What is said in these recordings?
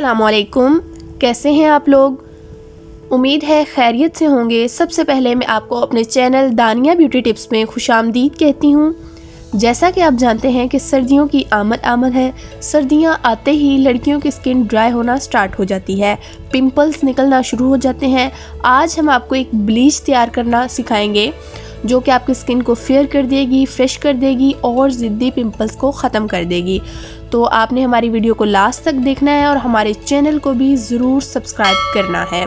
अस्सलामुअलैकुम, कैसे हैं आप लोग। उम्मीद है खैरियत से होंगे। सबसे पहले मैं आपको अपने चैनल दानिया ब्यूटी टिप्स में खुशामदीद कहती हूँ। जैसा कि आप जानते हैं कि सर्दियों की आमद है। सर्दियाँ आते ही लड़कियों की स्किन ड्राई होना स्टार्ट हो जाती है, पिंपल्स निकलना शुरू हो जाते हैं। आज हम आपको एक ब्लीच तैयार करना सिखाएंगे जो कि आपकी स्किन को फेयर कर देगी, फ्रेश कर देगी और ज़िद्दी पिंपल्स को ख़त्म कर देगी। तो आपने हमारी वीडियो को लास्ट तक देखना है और हमारे चैनल को भी ज़रूर सब्सक्राइब करना है।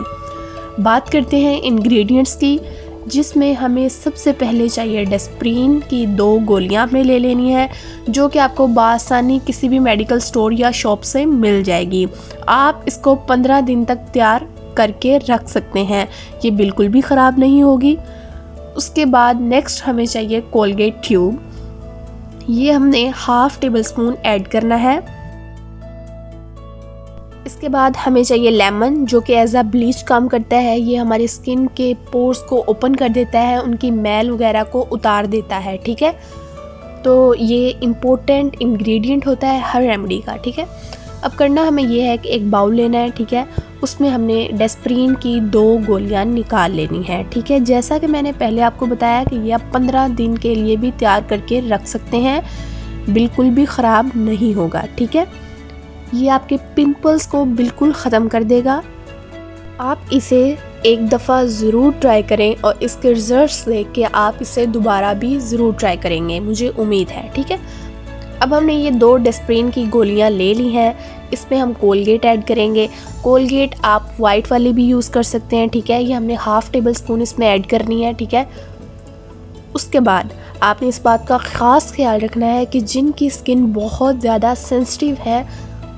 बात करते हैं इंग्रेडिएंट्स की, जिसमें हमें सबसे पहले चाहिए डेस्प्रीन की 2 गोलियां आपने ले लेनी है, जो कि आपको बआसानी किसी भी मेडिकल स्टोर या शॉप से मिल जाएगी। आप इसको 15 दिन तक तैयार करके रख सकते हैं, ये बिल्कुल भी ख़राब नहीं होगी। उसके बाद नेक्स्ट हमें चाहिए कोलगेट ट्यूब, ये हमने हाफ टेबल स्पून ऐड करना है। इसके बाद हमें चाहिए लेमन, जो कि एज अ ब्लीच काम करता है। ये हमारी स्किन के पोर्स को ओपन कर देता है, उनकी मैल वगैरह को उतार देता है, ठीक है। तो ये इम्पोर्टेंट इंग्रेडिएंट होता है हर रेमेडी का, ठीक है। अब करना हमें ये है कि एक बाउल लेना है, ठीक है। उसमें हमने डेस्प्रीन की 2 गोलियां निकाल लेनी है, ठीक है। जैसा कि मैंने पहले आपको बताया कि ये आप 15 दिन के लिए भी तैयार करके रख सकते हैं, बिल्कुल भी ख़राब नहीं होगा, ठीक है। ये आपके पिंपल्स को बिल्कुल ख़त्म कर देगा। आप इसे एक दफ़ा ज़रूर ट्राई करें और इसके रिजल्ट्स देख के आप इसे दोबारा भी ज़रूर ट्राई करेंगे, मुझे उम्मीद है, ठीक है। अब हमने ये 2 डेस्प्रीन की गोलियां ले ली हैं। इसमें हम कोलगेट ऐड करेंगे। कोलगेट आप वाइट वाली भी यूज़ कर सकते हैं, ठीक है। ये हमने हाफ टेबल स्पून इसमें ऐड करनी है, ठीक है। उसके बाद आपने इस बात का ख़ास ख्याल रखना है कि जिनकी स्किन बहुत ज़्यादा सेंसिटिव है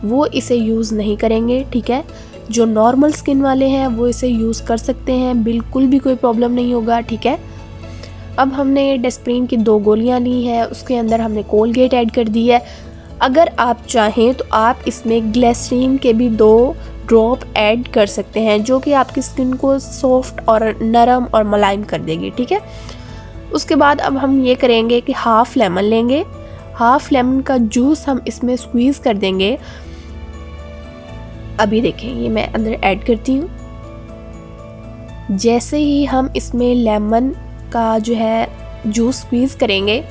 वो इसे यूज़ नहीं करेंगे, ठीक है। जो नॉर्मल स्किन वाले हैं वो इसे यूज़ कर सकते हैं, बिल्कुल भी कोई प्रॉब्लम नहीं होगा, ठीक है। अब हमने डेस्प्रीन की 2 गोलियां ली है, उसके अंदर हमने कोलगेट ऐड कर दी है। अगर आप चाहें तो आप इसमें ग्लिसरीन के भी 2 ड्रॉप ऐड कर सकते हैं, जो कि आपकी स्किन को सॉफ्ट और नरम और मुलायम कर देगी, ठीक है। उसके बाद अब हम ये करेंगे कि हाफ़ लेमन लेंगे। हाफ़ लेमन का जूस हम इसमें स्क्वीज़ कर देंगे। अभी देखें, ये मैं अंदर ऐड करती हूँ। जैसे ही हम इसमें लेमन का जो है जूस स्क्वीज़ करेंगे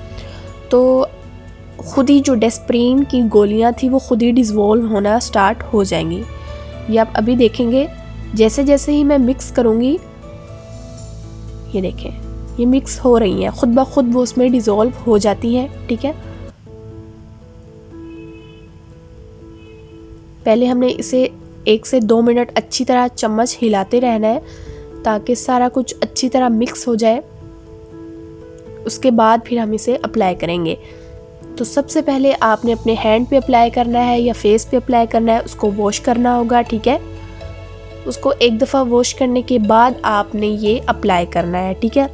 तो खुद ही जो डेस्प्रीन की गोलियां थी वो खुद ही डिज़ोल्व होना स्टार्ट हो जाएंगी। ये आप अभी देखेंगे, जैसे जैसे ही मैं मिक्स करूँगी, ये देखें ये मिक्स हो रही हैं, खुद ब खुद वो उसमें डिज़ोल्व हो जाती हैं, ठीक है। पहले हमने इसे 1 से 2 मिनट अच्छी तरह चम्मच हिलाते रहना है ताकि सारा कुछ अच्छी तरह मिक्स हो जाए। उसके बाद फिर हम इसे अप्लाई करेंगे। तो सबसे पहले आपने अपने हैंड पे अप्लाई करना है या फेस पे अप्लाई करना है, उसको वॉश करना होगा, ठीक है। उसको एक दफ़ा वॉश करने के बाद आपने ये अप्लाई करना है, ठीक है।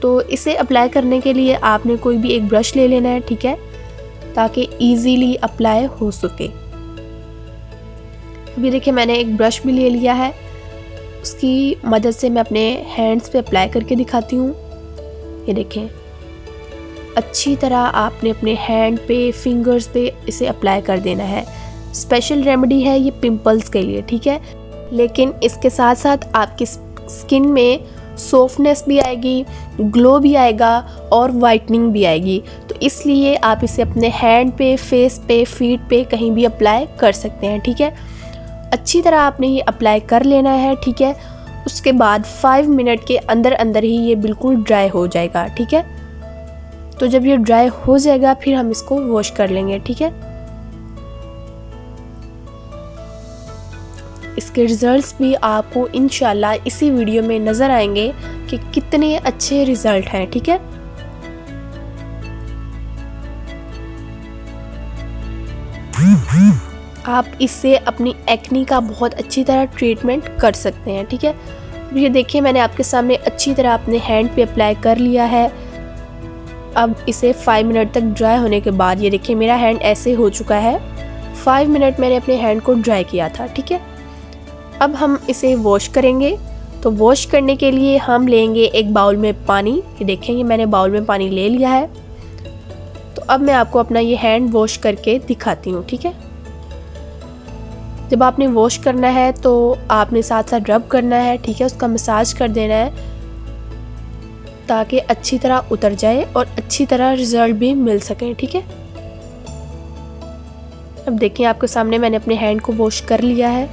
तो इसे अप्लाई करने के लिए आपने कोई भी एक ब्रश ले लेना है, ठीक है, ताकि ईजीली अप्लाई हो सके। अभी देखिए मैंने एक ब्रश भी ले लिया है, उसकी मदद से मैं अपने हैंड्स पे अप्लाई करके दिखाती हूँ। ये देखें, अच्छी तरह आपने अपने हैंड पे, फिंगर्स पे इसे अप्लाई कर देना है। स्पेशल रेमेडी है ये पिंपल्स के लिए, ठीक है। लेकिन इसके साथ साथ आपकी स्किन में सॉफ्टनेस भी आएगी, ग्लो भी आएगा और वाइटनिंग भी आएगी। तो इसलिए आप इसे अपने हैंड पे, फेस पे, फीट पे कहीं भी अप्लाई कर सकते हैं, ठीक है। अच्छी तरह आपने ये अप्लाई कर लेना है, ठीक है। उसके बाद 5 मिनट के अंदर अंदर ही ये बिल्कुल ड्राई हो जाएगा, ठीक है। तो जब ये ड्राई हो जाएगा फिर हम इसको वॉश कर लेंगे, ठीक है। इसके रिजल्ट्स भी आपको इंशाल्लाह इसी वीडियो में नज़र आएंगे कि कितने अच्छे रिजल्ट हैं, ठीक है। आप इससे अपनी एक्नी का बहुत अच्छी तरह ट्रीटमेंट कर सकते हैं, ठीक है। ये देखिए मैंने आपके सामने अच्छी तरह अपने हैंड पे अप्लाई कर लिया है। अब इसे 5 मिनट तक ड्राई होने के बाद ये देखिए मेरा हैंड ऐसे हो चुका है। 5 मिनट मैंने अपने हैंड को ड्राई किया था, ठीक है। अब हम इसे वॉश करेंगे। तो वॉश करने के लिए हम लेंगे एक बाउल में पानी। ये देखेंगे मैंने बाउल में पानी ले लिया है। तो अब मैं आपको अपना ये हैंड वॉश करके दिखाती हूँ, ठीक है। जब आपने वॉश करना है तो आपने साथ साथ रब करना है, ठीक है, उसका मसाज कर देना है ताकि अच्छी तरह उतर जाए और अच्छी तरह रिजल्ट भी मिल सके, ठीक है। अब देखिए आपके सामने मैंने अपने हैंड को वॉश कर लिया है,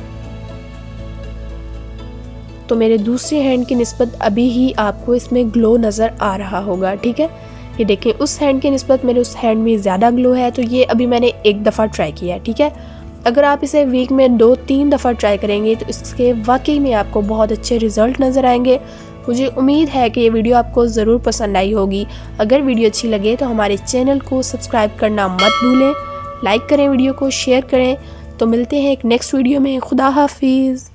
तो मेरे दूसरे हैंड की निस्बत अभी ही आपको इसमें ग्लो नज़र आ रहा होगा, ठीक है। ये देखें उस हैंड की निस्बत मेरे उस हैंड में ज़्यादा ग्लो है, तो ये अभी मैंने एक दफ़ा ट्राई किया है, ठीक है। अगर आप इसे वीक में 2-3 दफ़ा ट्राई करेंगे तो इसके वाकई में आपको बहुत अच्छे रिज़ल्ट नज़र आएंगे। मुझे उम्मीद है कि ये वीडियो आपको ज़रूर पसंद आई होगी। अगर वीडियो अच्छी लगे तो हमारे चैनल को सब्सक्राइब करना मत भूलें, लाइक करें, वीडियो को शेयर करें। तो मिलते हैं एक नेक्स्ट वीडियो में। खुदा हाफिज़।